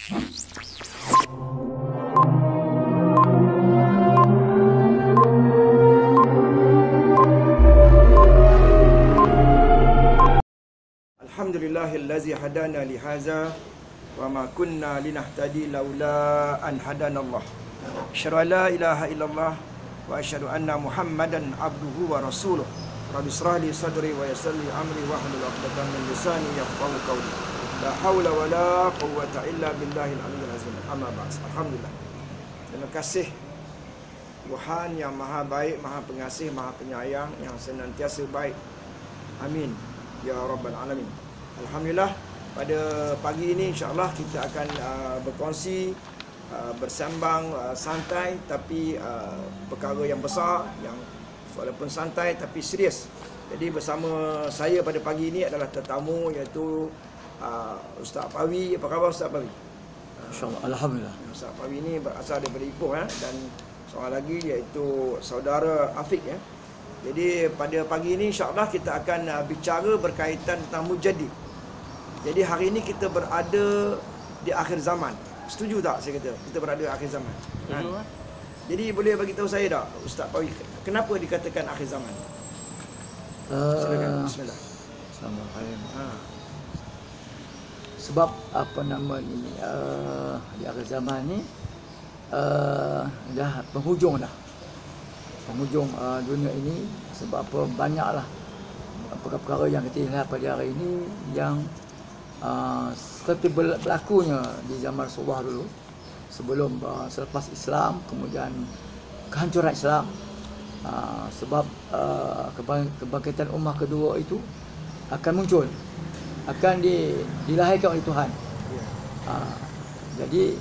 Alhamdulillahillazi hadana lihaza wa ma kunna linahtadi laula an hadanallah. Asyhadu an la ilaha illallah wa asyhadu anna Muhammadan abduhu wa rasuluh. Rabbi israh li sadri wa yassir li amri wahlul 'uqdatam min lisani yafqahu qawli. La haula wa la quwwata illa billahil aliyyil azim. Amma ba'd. Alhamdulillah. Terima kasih Tuhan yang Maha Baik, Maha Pengasih, Maha Penyayang, yang senantiasa baik. Amin ya rabbal alamin. Alhamdulillah, pada pagi ini insya-Allah kita akan berkongsi, bersambang santai tapi perkara yang besar, yang walaupun santai tapi serius. Jadi bersama saya pada pagi ini adalah tetamu, iaitu Ustaz Pawi. Apa khabar Ustaz Pawi? InsyaAllah, Alhamdulillah. Ustaz Pawi ini berasal daripada Ipoh dan seorang lagi iaitu saudara Afiq ya. Jadi pada pagi ini insya-Allah kita akan bicara berkaitan tentang mujaddid. Jadi hari ini kita berada di akhir zaman. Setuju tak saya kata? Kita berada di akhir zaman. Kan? Jadi boleh bagi tahu saya tak Ustaz Pawi, kenapa dikatakan akhir zaman? Silakan. Bismillah. Assalamualaikum. Sebab apa nama ni, di akhir zaman ni dah penghujung dah. Penghujung dunia ini. Sebab apa, banyaklah perkara-perkara yang kita lihat pada hari ini yang seperti berlakunya di zaman Rasulullah dulu, sebelum selepas Islam, kemudian kehancuran Islam. Sebab kebangkitan ummah kedua itu akan muncul, akan dilahirkan oleh Tuhan. Jadi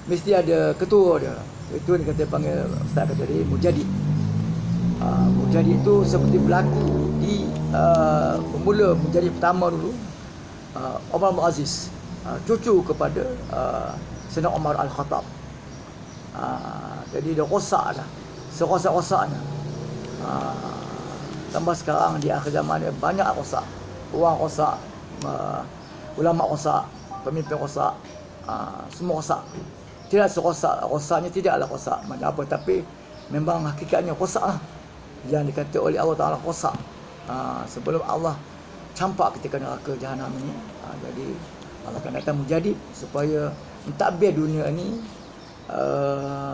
mesti ada ketua dia. Itu dia kata, panggil Ustaz kata tadi, mujaddid. Mujaddid itu seperti berlaku di pemula mujaddid pertama dulu, Umar bin Aziz, cucu kepada Sayyidina Umar Al-Khattab. Jadi dia rosak dah, serosak-rosaknya. Tambah sekarang di akhir zaman ni banyak rosak. Orang rosak, ulama rosak, pemimpin rosak, semua rosak. Tidak rosaknya tidaklah rosak macam apa, tapi memang hakikatnya rosak lah, yang dikata oleh Allah Ta'ala rosak. Sebelum Allah campak ketika neraka jahanam ini. Jadi Allah akan datang mujaddid supaya mentadbir dunia ini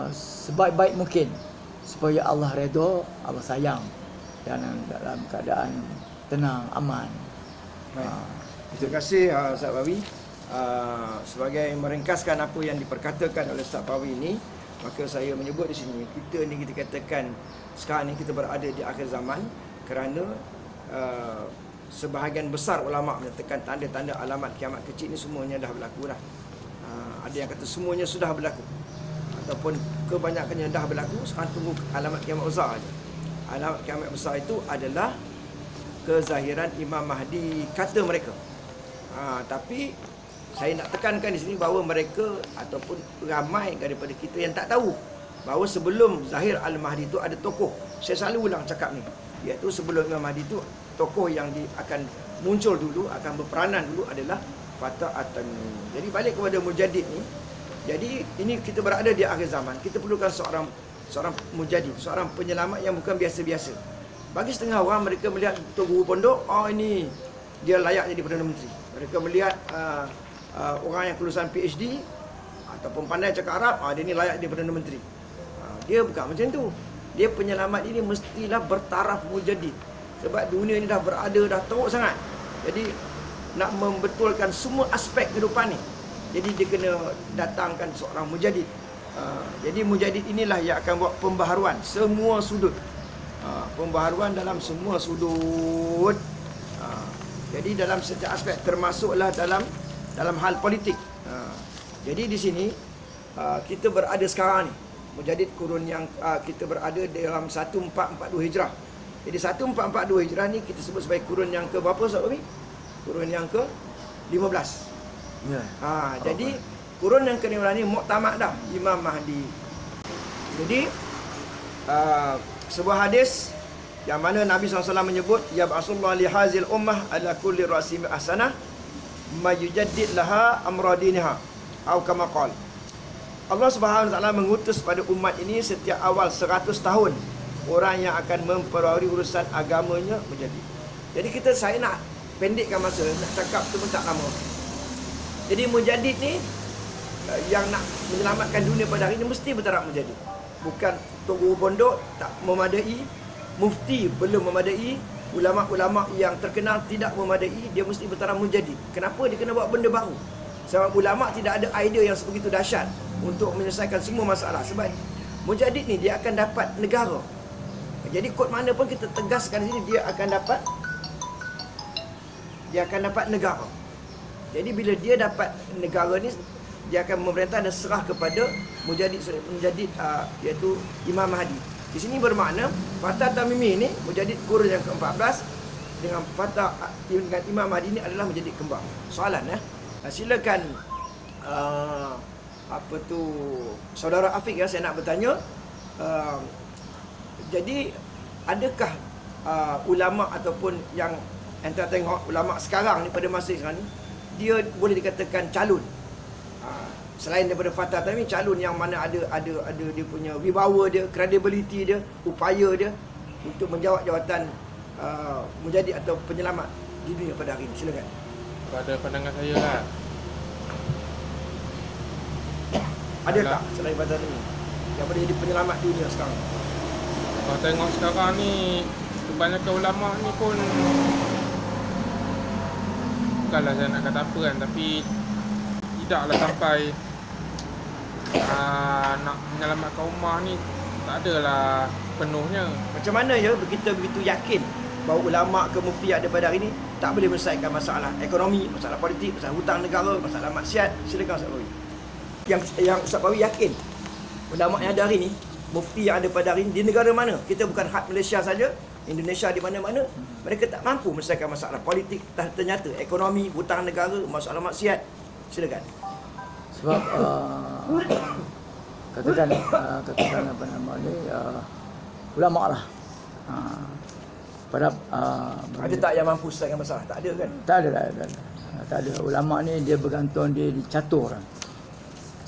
sebaik-baik mungkin, supaya Allah redha, Allah sayang, dan dalam keadaan tenang, aman. Terima kasih Ustaz Pawi. Sebagai meringkaskan apa yang diperkatakan oleh Ustaz Pawi ini, maka saya menyebut di sini, kita katakan sekarang ni kita berada di akhir zaman kerana sebahagian besar ulama menyatakan tanda-tanda alamat kiamat kecil ni semuanya dah berlaku dah. Ada yang kata semuanya sudah berlaku, ataupun kebanyakannya dah berlaku, sekarang tunggu alamat kiamat besar aja. Alamat kiamat besar itu adalah kezahiran Imam Mahdi, kata mereka. Tapi saya nak tekankan di sini bahawa mereka ataupun ramai daripada kita yang tak tahu bahawa sebelum Zahir Al-Mahdi itu ada tokoh. Saya selalu ulang cakap ni, iaitu sebelum Imam Mahdi itu tokoh yang akan muncul dulu, akan berperanan dulu adalah Fatah At-Tamimi. Jadi balik kepada mujaddid ni. Jadi ini kita berada di akhir zaman. Kita perlukan seorang mujaddid, seorang penyelamat yang bukan biasa-biasa. Bagi setengah orang, mereka melihat Tok Guru Pondok, ini dia layak jadi Perdana Menteri. Mereka melihat orang yang kelulusan PhD ataupun pandai cakap Arab, dia ni layak jadi Perdana Menteri. Dia bukan macam tu. Dia penyelamat ini mestilah bertaraf mujaddid. Sebab dunia ni dah berada, dah teruk sangat. Jadi nak membetulkan semua aspek kehidupan ni, jadi dia kena datangkan seorang mujaddid. Jadi mujaddid inilah yang akan buat pembaharuan semua sudut. Pembaharuan dalam semua sudut. Jadi dalam setiap aspek, termasuklah dalam hal politik. Jadi di sini kita berada sekarang ni, mujaddid kurun yang kita berada dalam 1442 Hijrah. Jadi 1442 Hijrah ni kita sebut sebagai kurun yang ke berapa Ustaz Pawi? Kurun yang ke 15. Ya. Jadi kurun yang ke-15 ni muktamad dah Imam Mahdi. Jadi sebuah hadis yang mana Nabi SAW menyebut, ya ba'asullah li hazil ummah ala kulli rasim ahsanah ma yujaddid laha amradiniha. Atau kama qala. Allah Subhanahu wa taala mengutus pada umat ini setiap awal 100 tahun orang yang akan memperbarui urusan agamanya menjadi. Jadi saya nak pendekkan masa, nak cakap tu pun tak lama. Jadi mujadid ni yang nak menyelamatkan dunia pada hari ini mesti bertaraf mujadid. Bukan tok guru pondok tak memadai, mufti belum memadai, ulama-ulama yang terkenal tidak memadai, dia mesti bertaraf mujadid. Kenapa dia kena buat benda baru? Sebab ulama tidak ada idea yang sebegitu dahsyat untuk menyelesaikan semua masalah. Sebab mujadid ni dia akan dapat negara. Jadi kod mana pun kita tegaskan di sini, dia akan dapat negara. Jadi bila dia dapat negara ni, dia akan memerintah dan serah kepada mujadid iaitu Imam Mahdi. Di sini bermakna Fatah Tamimi ni mujadid kurun yang ke-14 dengan Fatah dengan Imam Mahdi ni adalah mujadid kembar. Soalan silakan saudara Afiq saya nak bertanya, jadi adakah ulama ataupun yang anda tengok ulama sekarang ni pada masa sekarang ni dia boleh dikatakan calon selain daripada Fatah Tamimi, calon yang mana ada dia punya wibawa dia, credibility dia, upaya dia untuk menjawab jawatan mujadid atau penyelamat di dunia pada hari ini? Silakan. Pada pandangan saya lah, ada tak selain Fatah Tamimi yang boleh jadi penyelamat dunia sekarang? Kalau tengok sekarang ni kebanyakan ulama ni pun, bukanlah saya nak kata apa kan, tapi tidaklah sampai nak menyelamatkan ummah ni, tak adalah penuhnya. Macam mana ya kita begitu yakin bahawa ulama ke mufti ada pada hari ini tak boleh menyelesaikan masalah ekonomi, masalah politik, masalah hutang negara, masalah maksiat? Silakan Ustaz Bawi. Yang Ustaz Bawi yakin ulama yang ada hari ini, mufti yang ada pada hari ini, di negara mana? Kita bukan had Malaysia saja, Indonesia di mana-mana, mereka tak mampu menyelesaikan masalah politik ternyata, ekonomi, hutang negara, masalah maksiat. Silakan. Sebab katakan apa nama ni, ulama lah. Pada ada tak yang mampu selesaikan masalah? Tak ada kan? Tak ada. Ulama ni dia bergantung, dia dicatur.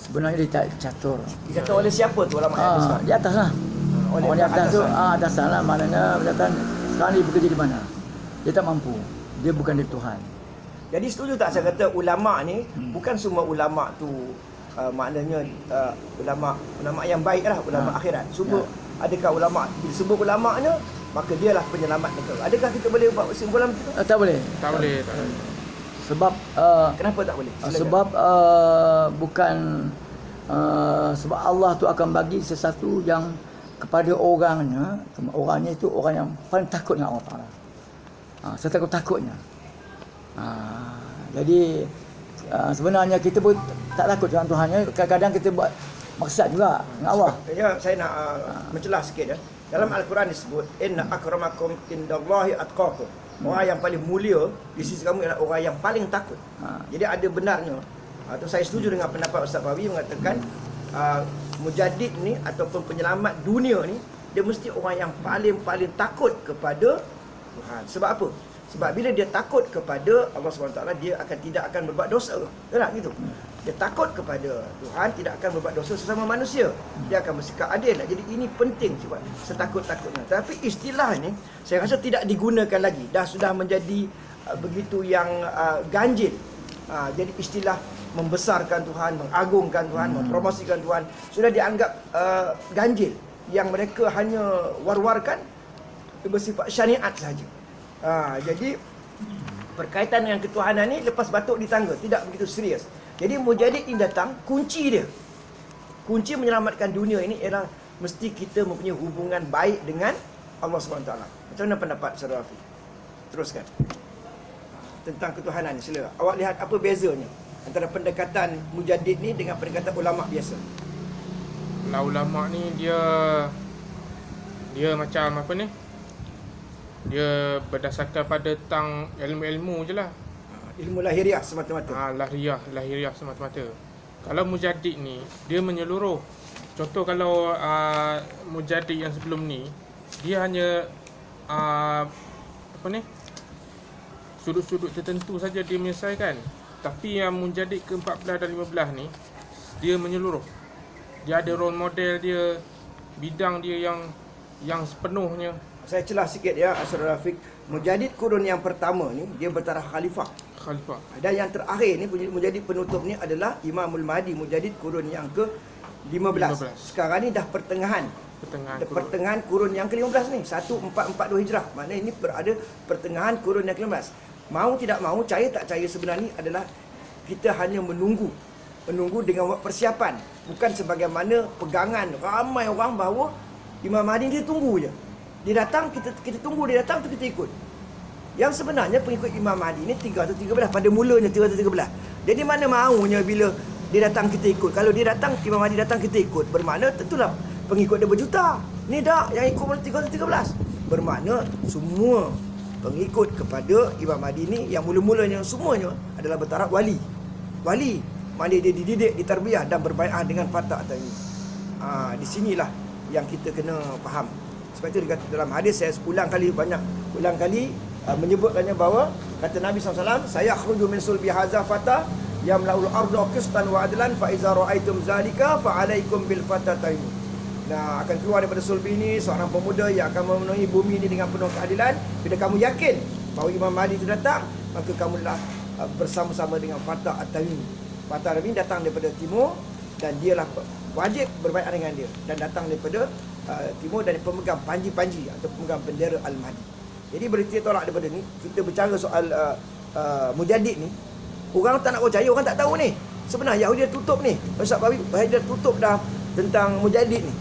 Sebenarnya dia tak catur. Dicatur oleh siapa tu ulama yang besar? Di atas lah. Orang di atas tu, atasan lah. Maknanya berkata sekarang ni bekerja di mana? Dia tak mampu. Dia bukan dia Tuhan. Jadi setuju tak saya kata ulama ni bukan semua ulama tu maknanya ulama yang baik lah, ulama akhirat. Semua adakah ulama disebut ulamanya maka dialah penyelamat negara? Adakah kita boleh buat kesimpulan begitu? Tak boleh. Tak boleh. Sebab kenapa tak boleh? Silakan. Sebab bukan sebab Allah tu akan bagi sesuatu yang kepada orangnya itu orang yang paling takut dengan Allah Taala. Setakut-takutnya. Jadi sebenarnya kita pun tak takut dengan Tuhannya. Kadang-kadang kita buat maksud juga dengan Allah. Ya, saya nak mencelah sikit ya. Dalam Al-Quran disebut inna akramakum indallahi atqakum. Orang yang paling mulia di sisi kamu ialah orang yang paling takut. Jadi ada benarnya. Atau saya setuju dengan pendapat Ustaz Bawi mengatakan mujadid ni ataupun penyelamat dunia ni dia mesti orang yang paling takut kepada Tuhan. Sebab apa? Sebab bila dia takut kepada Allah SWT, dia tidak akan berbuat dosa. Tak gitu. Dia takut kepada Tuhan, tidak akan berbuat dosa sesama manusia. Dia akan bersikap adil. Jadi ini penting sebab setakut-takutnya. Tapi istilah ni saya rasa tidak digunakan lagi. Sudah menjadi begitu yang ganjil. Jadi istilah membesarkan Tuhan, mengagungkan Tuhan, mempromosikan Tuhan sudah dianggap ganjil. Yang mereka hanya war-warkan bersifat syariat sahaja. Jadi berkaitan dengan ketuhanan ni lepas batuk di tangga, tidak begitu serius. Jadi mujadid ini datang, kunci kunci menyelamatkan dunia ini ialah mesti kita mempunyai hubungan baik dengan Allah SWT. Macam mana pendapat Saudara Afiq? Teruskan tentang ketuhanan ni. Sila awak lihat apa bezanya antara pendekatan mujadid ni dengan pendekatan ulama biasa? Ulama ni dia macam apa ni? Dia berdasarkan pada tentang ilmu-ilmu je lah. Ilmu lahiriah semata-mata. Lahiriah semata-mata. Kalau mujadid ni dia menyeluruh. Contoh kalau mujadid yang sebelum ni dia hanya sudut-sudut tertentu saja dia menyelesaikan. Tapi yang Munjadid ke-14 dan 15 ni, dia menyeluruh. Dia ada role model dia, bidang dia yang sepenuhnya. Saya celah sikit ya, Asrul Rafiq. Mujadid kurun yang pertama ni, dia bertaraf khalifah. Dan yang terakhir ni, Mujadid penutup ni adalah Imamul Mahdi, Mujadid kurun yang ke-15. Sekarang ni dah pertengahan kurun yang ke-15 ni, 1442 Hijrah. Maknanya ini berada pertengahan kurun yang ke-15. Mau tidak mau, percaya tak percaya, sebenarnya adalah kita hanya menunggu dengan persiapan. Bukan sebagaimana pegangan ramai orang bahawa Imam Mahdi kita tunggu je. Dia datang, kita tunggu dia datang tu kita ikut. Yang sebenarnya pengikut Imam Mahdi ni 313, pada mulanya 313. Jadi mana maunya bila dia datang kita ikut. Kalau dia datang, Imam Mahdi datang kita ikut, bermakna tentulah pengikut dia berjuta. Ni dah yang ikut 313. Bermakna semua pengikut kepada Imam Mahdi ni yang mula-mulanya semuanya adalah bertaraf wali. Mana dia dididik, ditarbiyah dan berbai'ah dengan Fatah At-Tamimi. Di sinilah yang kita kena faham. Sebab itu dalam hadis saya ulang kali menyebutkannya bahawa kata Nabi SAW, saya akhruju min sulbi hadza Fatah yamla'ul arda qistan wa adlan fa iza ra'aitum zalika fa alaikum bil Fatah At-Tamimi. Nah, akan keluar daripada sulbi ini seorang pemuda yang akan memenuhi bumi ini dengan penuh keadilan. Bila kamu yakin bahawa Imam Mahdi itu datang, maka kamulah bersama-sama dengan Fatah At-Tamimi. Fatah At-Tamimi datang daripada timur dan dialah wajib berbaiat dengan dia, dan datang daripada timur dan pemegang panji-panji atau pemegang bendera Al-Mahdi. Jadi berita tolak daripada ni, kita bercara soal Mujadid ni, orang tak nak percaya, orang tak tahu ni. Sebenarnya Yahudi dia tutup ni. Ustaz Bawi dia tutup dah tentang Mujadid ni.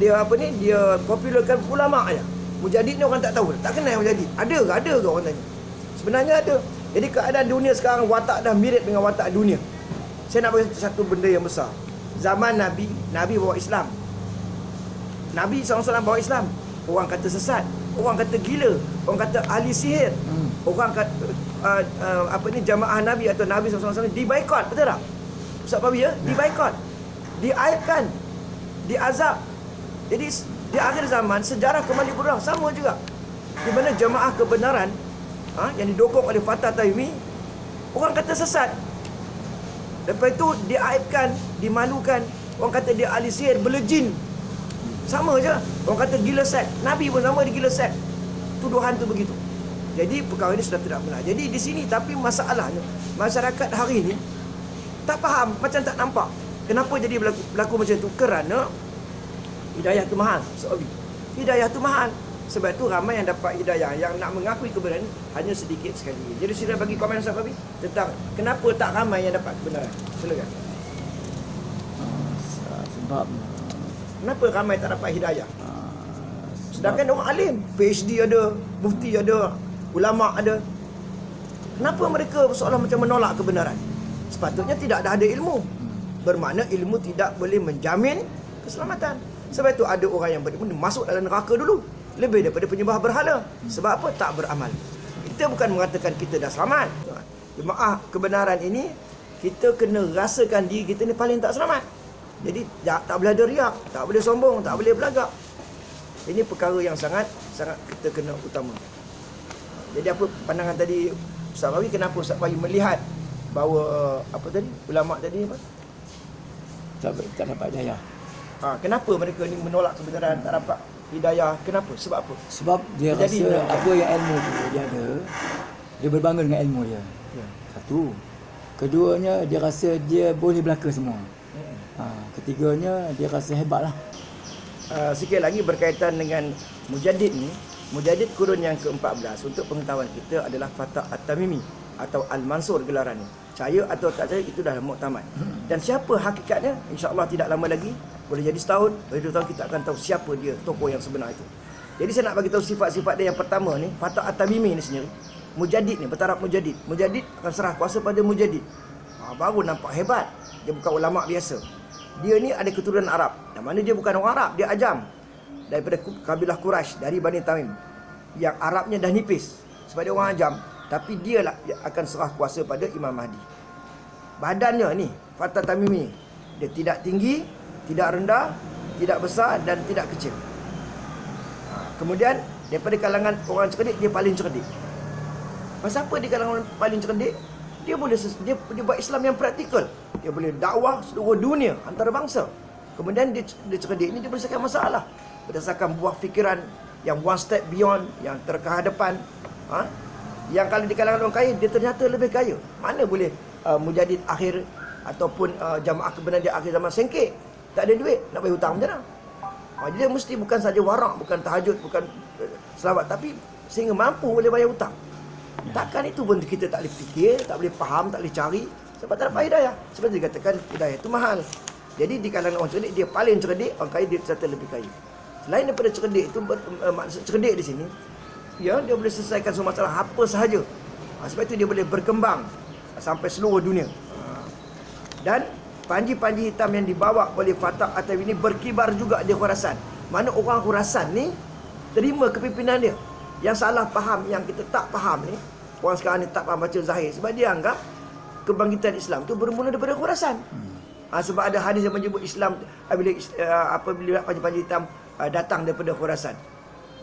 Dia apa ni? Dia popularkan ulama aja. Mujadid ni orang tak tahu, tak kenal Mujadid. Ada ke orang tanya? Sebenarnya ada. Jadi keadaan dunia sekarang watak dah mirip dengan watak dunia. Saya nak bagi satu benda yang besar. Zaman Nabi bawa Islam. Nabi SAW bawa Islam. Orang kata sesat, orang kata gila, orang kata ahli sihir. Orang kata jamaah Nabi atau Nabi SAW dibaikot, betul tak? Ustaz Bawi ya, dibaikot, diaibkan, diazab. Jadi di akhir zaman sejarah kembali berulang sama juga. Di mana jamaah kebenaran yang didokong oleh Fatah At-Tamimi, orang kata sesat. Lepas itu diaibkan, dimalukan. Orang kata dia ahli sihir, belejin. Sama je. Orang kata gila sek. Nabi pun sama, dia gila sek. Tuduhan tu begitu. Jadi perkara ini sudah tidak benar. Jadi di sini, tapi masalahnya masyarakat hari ini tak faham, macam tak nampak. Kenapa jadi berlaku macam itu? Kerana hidayah tu mahal. Hidayah tu mahal. Sebab itu ramai yang dapat hidayah, yang nak mengakui kebenaran hanya sedikit sekali. Jadi sila bagi komen Ustaz Babi tentang kenapa tak ramai yang dapat kebenaran. Silakan. Sebab kenapa ramai tak dapat hidayah? Sedangkan orang alim, PhD ada, mufti ada, ulama ada. Kenapa mereka seolah macam menolak kebenaran? Sepatutnya tidak ada ilmu. Bermakna ilmu tidak boleh menjamin keselamatan. Sebab itu ada orang yang beriman masuk dalam neraka dulu, lebih daripada penyembah berhala. Sebab apa? Tak beramal. Kita bukan mengatakan kita dah selamat. Jemaah kebenaran ini, kita kena rasakan diri kita ni paling tak selamat. Jadi tak boleh ada riak, tak boleh sombong, tak boleh belagak. Ini perkara yang sangat kita kena utamakan. Jadi apa pandangan tadi Ustaz Bawi, kenapa Ustaz Bawi melihat bahawa apa tadi? Ulama tadi apa? Tak dapat hidayah. Kenapa mereka ni menolak kebenaran, tak dapat hidayah? Kenapa? Sebab apa? Sebab dia rasa apa yang ilmu tu dia ada, dia berbangga dengan ilmu dia. Ya. Satu. Keduanya, dia rasa dia boleh belaka semua. Ketiganya, dia rasa hebatlah. Sikit lagi berkaitan dengan Mujadid ni. Mujadid kurun yang ke-14 untuk pengetahuan kita adalah Fatah At-Tamimi atau Al-Mansur gelaran ni. Percaya atau tak percaya, itu dah muktamad. Dan siapa hakikatnya, insya-Allah tidak lama lagi, boleh jadi setahun, boleh 2 tahun, kita akan tahu siapa dia, tokoh yang sebenar itu. Jadi saya nak bagi tahu sifat-sifat dia. Yang pertama ni, Fatah At-Tamimi ni sendiri. Mujadid ni, bertaraf Mujadid. Mujadid akan serah kuasa pada Mujadid. Baru nampak hebat. Dia bukan ulama biasa. Dia ni ada keturunan Arab. Yang mana dia bukan orang Arab, dia Ajam. Daripada kabilah Quraisy, dari Bani Tamim. Yang Arabnya dah nipis sebab dia orang Ajam. Tapi dia lah yang akan serah kuasa pada Imam Mahdi. Badannya ni, Fatah Tamimi, dia tidak tinggi, tidak rendah, tidak besar dan tidak kecil. Kemudian daripada kalangan orang cerdik, dia paling cerdik. Pasal apa di kalangan paling cerdik? Dia boleh dia buat Islam yang praktikal. Dia boleh dakwah seluruh dunia, antarabangsa. Kemudian dia cerdik ni dia menyelesaikan masalah berdasarkan buah fikiran yang one step beyond, yang terkehadapan. Yang kalau di kalangan orang kaya, dia ternyata lebih kaya. Mana boleh mujadid akhir ataupun jamaah kebenaran di akhir zaman sengkek, tak ada duit, nak bayar hutang macam mana? Dia mesti bukan saja warak, bukan tahajud, bukan selawat, tapi sehingga mampu boleh bayar hutang. Takkan itu pun kita tak boleh fikir, tak boleh faham, tak boleh cari, sebab tak dapat hidayah. Seperti dikatakan, hidayah itu mahal. Jadi di kalangan orang cerdik, dia paling cerdik, orang kaya dia ternyata lebih kaya. Selain daripada cerdik itu, maksud cerdik di sini, dia boleh selesaikan semua masalah apa sahaja. Sebab itu dia boleh berkembang sampai seluruh dunia. Dan panji-panji hitam yang dibawa oleh Fatah Atawi ini berkibar juga di Khurasan. Mana orang Khurasan ni terima kepimpinan dia. Yang salah faham, yang kita tak faham ni, orang sekarang ni tak faham baca zahir, sebab dia anggap kebangkitan Islam tu bermula daripada Khurasan. Sebab ada hadis yang menyebut Islam apabila panji-panji hitam datang daripada Khurasan.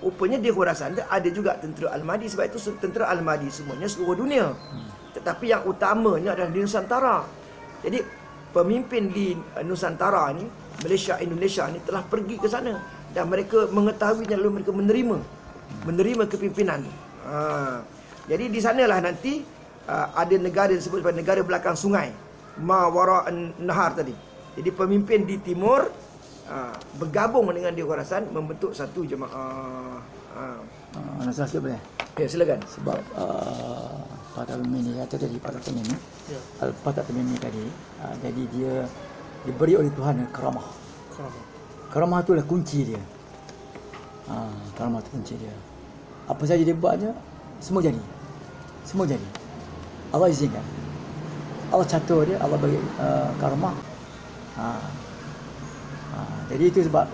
Rupanya di Khurasan ada juga tentera Al-Mahdi. Sebab itu tentera Al-Mahdi semuanya seluruh dunia. Tetapi yang utamanya adalah di Nusantara. Jadi pemimpin di Nusantara ni, Malaysia, Indonesia ni telah pergi ke sana. Dan mereka mengetahuinya, lalu mereka menerima kepimpinan. Jadi di sanalah nanti ada negara disebut sebagai negara belakang sungai, Mawara Nahar tadi. Jadi pemimpin di timur bergabung dengan di Khurasan membentuk satu jemaah. Nak saya boleh? Ya, silakan. Sebab Fatah Tamimi ni kata tadi, Fatah Tamimi, Fatah Tamimi tadi, jadi dia diberi oleh Tuhan karamah. Karamah itulah kunci dia. Karamah itu kunci dia. Apa saja dia buatnya, semua jadi. Semua jadi. Allah izinkan. Allah catur dia, Allah bagi karamah. Jadi itu sebab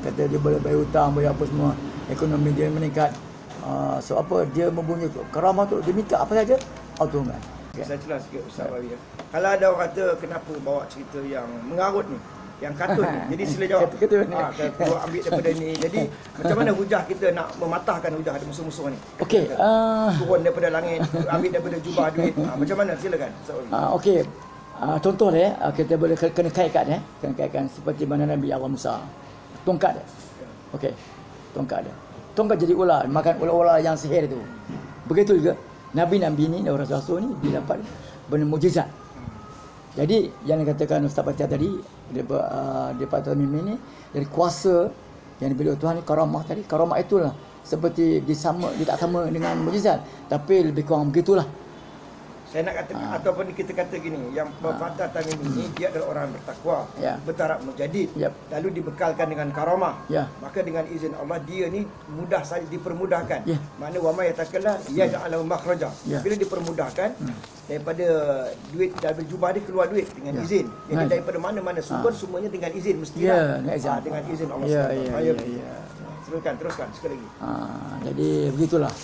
kata dia boleh bayar hutang, bayar apa semua, ekonomi dia meningkat. So apa dia mempunyai karamah tu, dia minta apa saja Allah turunkan. Saya celah sikit Ustaz Wawi. Kalau ada orang kata kenapa bawa cerita yang mengarut ni, yang katun ni, jadi sila jawab. Kalau ambil daripada ni, jadi macam mana hujah kita nak mematahkan hujah ada musuh-musuh ni? Okey, turun daripada langit, ambil daripada jubah duit. Macam mana? Silakan Ustaz Wawi. Okey. Contoh dia, kita boleh kena kaitkan kena kaitkan seperti mana Nabi Allah Musa. Tongkat dia. Okey. Tongkat dia. Tongkat jadi ular, makan ular-ular yang sihir itu. Begitu juga Nabi-Nabi ni, Rasul-Rasul ni didapat benda mukjizat. Jadi yang dikatakan Ustaz Fatih tadi, dia Fatah Tamimi ni dari kuasa yang diberi oleh Tuhan ni, karamah tadi. Karamah itulah seperti dia tak sama dengan mukjizat, tapi lebih kurang begitulah. Saya nak kata ataupun kita kata gini, yang Fatah Tamimi ni dia adalah orang bertakwa, bertaraf mujadid, lalu dibekalkan dengan karamah. Maka dengan izin Allah dia ni mudah saja dipermudahkan. Mana wa may yatakalla yaj'al lahu makhraja. Bila dipermudahkan daripada duit, daripada jubah dia keluar duit dengan izin. Jadi daripada mana-mana sumber semuanya dengan izin mestilah. Dengan izin Allah SWT. Silakan teruskan sekali lagi. Jadi begitulah.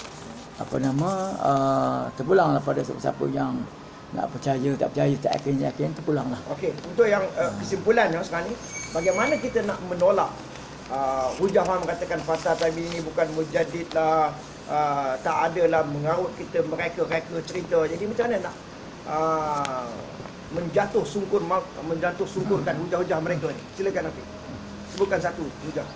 Terpulanglah pada siapa yang nak percaya, tak percaya, tak yakin, terpulanglah. Okey, untuk yang kesimpulan sekarang ni, bagaimana kita nak menolak hujah orang mengatakan Fatah Tamimi ini bukan mujadid lah, tak ada lah, mengarut kita, mereka cerita. Jadi macam mana nak menjatuh sungkurkan hujah-hujah mereka ni? Silakan Afiq. Sebutkan satu hujah.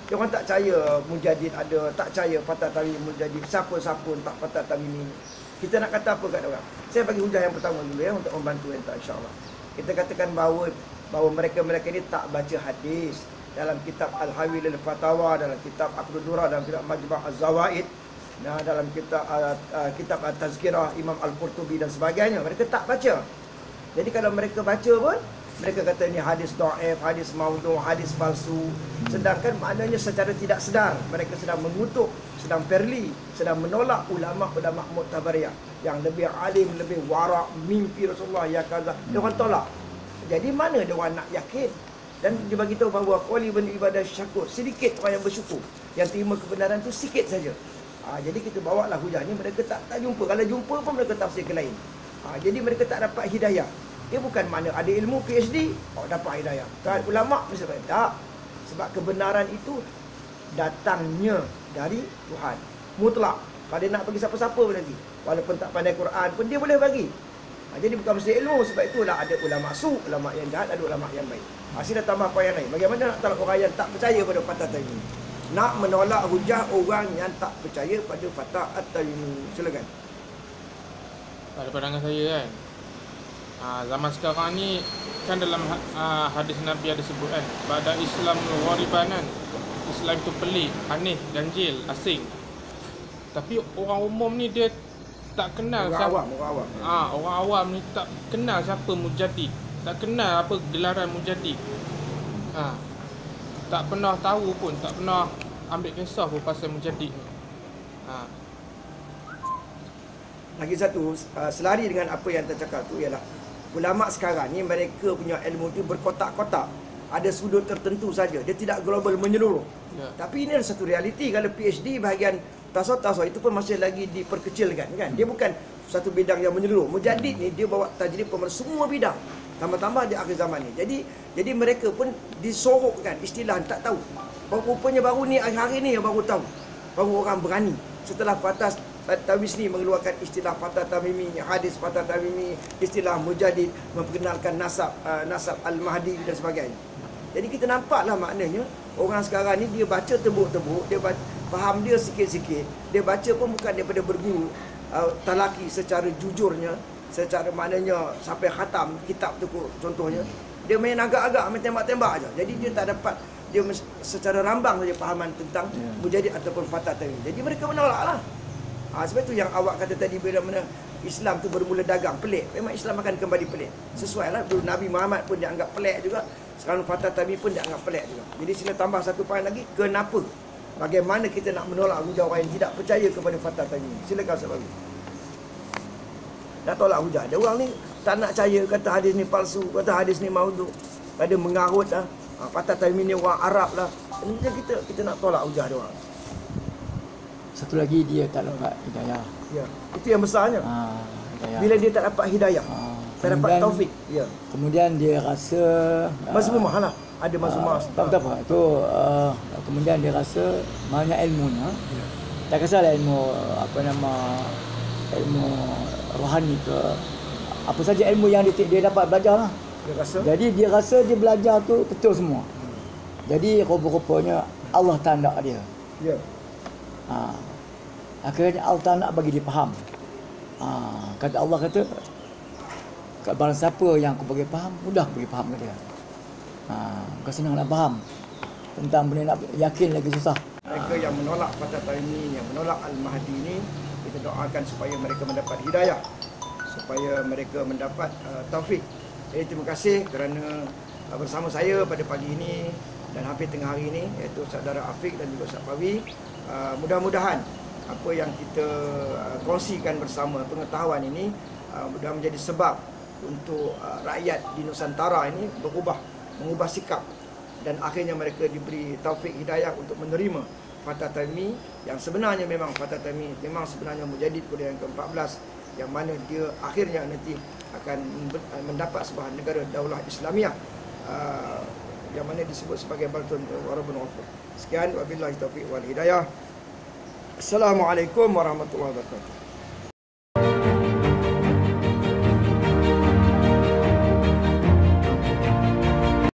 Dia orang tak percaya mujadid ada, tak percaya Fatah Tamimi mujadid, siapa-siapa tak Fatah Tamimi ni. Kita nak kata apa kat orang? Saya bagi hujah yang pertama dulu untuk membantu entah insya-Allah. Kita katakan bahawa mereka ni tak baca hadis dalam kitab Al-Hawil Al-Fatawa, dalam kitab Aqdud Durrah, dalam kitab Majma' Az-Zawaid, dalam kitab At-Tazkirah Imam Al-Qurtubi dan sebagainya. Mereka tak baca. Jadi kalau mereka baca pun mereka kata ni hadis dhaif, hadis maudhu', hadis palsu. Sedangkan maknanya secara tidak sedar mereka sedang mengutuk, sedang perli, sedang menolak ulama-ulama Mu'tabariyah yang lebih alim, lebih wara', mimpi Rasulullah ya kaza. Dia orang tolak. Jadi mana dia orang nak yakin? Dan dia bagi tahu bahawa qali bin ibadah syakur, sedikit orang yang bersyukur, yang terima kebenaran tu sikit saja. Jadi kita bawalah hujah ni, mereka tak jumpa. Kalau jumpa pun mereka tafsir ke lain. Jadi mereka tak dapat hidayah. Dia bukan mana ada ilmu PhD, dapat hidayah. Kan ulama mesti tak. Sebab kebenaran itu datangnya dari Tuhan. Mutlak. Kalau dia nak bagi siapa-siapa pun lagi. walaupun tak pandai Quran pun dia boleh bagi. Jadi bukan mesti ilmu, sebab itulah ada ulama su, ulama yang jahat, ada ulama yang baik. Sila tambah poin yang lain. Bagaimana nak tolak orang yang tak percaya pada Fatah Taimiyah? Nak menolak hujah orang yang tak percaya pada Fatah Taimiyah. Silakan. Pada pandangan saya kan, zaman sekarang ni kan dalam hadis Nabi ada sebut kan, pada Islam gharibanan, Islam tu pelik, aneh, ganjil, asing. Tapi orang umum ni dia tak kenal orang awam. Orang awam ni tak kenal siapa Mujaddid, tak kenal apa gelaran Mujaddid. Tak pernah tahu pun, tak pernah ambil kisah pun pasal Mujaddid ni. Lagi satu, selari dengan apa yang tercakap tu ialah ulama sekarang ni mereka punya ilmu tu berkotak-kotak. Ada sudut tertentu saja, dia tidak global menyeluruh. Tapi ini adalah satu realiti. Kalau PhD bahagian tasawuf itu pun masih lagi diperkecilkan kan. Dia bukan satu bidang yang menyeluruh. Mujaddid ni dia bawa tajrib kepada semua bidang. Tambah-tambah di akhir zaman ni. Jadi mereka pun disorokkan istilah tak tahu. Rupanya baru ni hari ni baru tahu. Baru orang berani setelah Fatah Tawisni mengeluarkan istilah Fatah Tamimi, hadis Fatah Tamimi, istilah Mujaddid, memperkenalkan nasab Al-Mahdi dan sebagainya. Jadi kita nampaklah maknanya orang sekarang ni dia baca tebuk-tebuk, dia faham dia sikit-sikit. Dia baca pun bukan daripada berguru talaki secara jujurnya, secara maknanya sampai khatam kitab tu contohnya. Dia main agak-agak, main tembak-tembak aja. Jadi dia tak dapat, dia secara rambang saja fahaman tentang Mujaddid ataupun Fatah Tamimi. Jadi mereka menolaklah. Sebab itu yang awak kata tadi, bila mana Islam tu bermula dagang, pelik. Memang Islam akan kembali pelik. Sesuai lah, dulu Nabi Muhammad pun dianggap pelik juga. Sekarang Fatah Tamimi pun dianggap pelik juga. Jadi sila tambah satu poin lagi, kenapa? Bagaimana kita nak menolak hujah orang yang tidak percaya kepada Fatah Tamimi? Silakan sebab itu. Nak tolak hujah. Ada orang ni tak nak percaya, kata hadis ni palsu, kata hadis ni maudhu. Ada mengarut lah. Fatah Tamimi ni orang Arab lah. Ini kita nak tolak hujah dia orang. Satu lagi, dia tak dapat hidayah. Ya, itu yang besarnya. Hidayah. Bila dia tak dapat hidayah, tak dapat taufik. Ya. Kemudian dia rasa mazmumah lah. Ada mazmumah. Tak apa. Itu kemudian dia rasa banyak ilmunya. Tak kisahlah ilmu ilmu rohani ke apa saja ilmu yang dia dapat belajar lah. Dia rasa. Jadi dia rasa dia belajar tu betul semua. Jadi rupa-rupanya Allah tak nak dia. Ya. Akhirnya Allah tak nak bagi dia faham. Kata Allah kata, barang siapa yang aku bagi faham, mudah bagi faham ke dia. Kau senang nak faham. Tentang benda nak yakin lagi susah. Mereka yang menolak Fatah Tamimi, yang menolak Al-Mahdi ini, kita doakan supaya mereka mendapat hidayah, supaya mereka mendapat taufik. Jadi terima kasih kerana bersama saya pada pagi ini dan hampir tengah hari ini, iaitu saudara Afiq dan juga Ustaz Pawi. Mudah-mudahan apa yang kita kongsikan bersama, pengetahuan ini mudah menjadi sebab untuk rakyat di Nusantara ini mengubah sikap, dan akhirnya mereka diberi taufik hidayah untuk menerima Fatah Tamimi yang sebenarnya memang Fatah Tamimi memang sebenarnya Mujaddid pada yang ke-14, yang mana dia akhirnya nanti akan mendapat sebuah negara daulah Islamiah yang mana disebut sebagai Baltun Warabun Ghafur. Sekian, wabillahi taufiq wal hidayah. Assalamualaikum warahmatullahi wabarakatuh.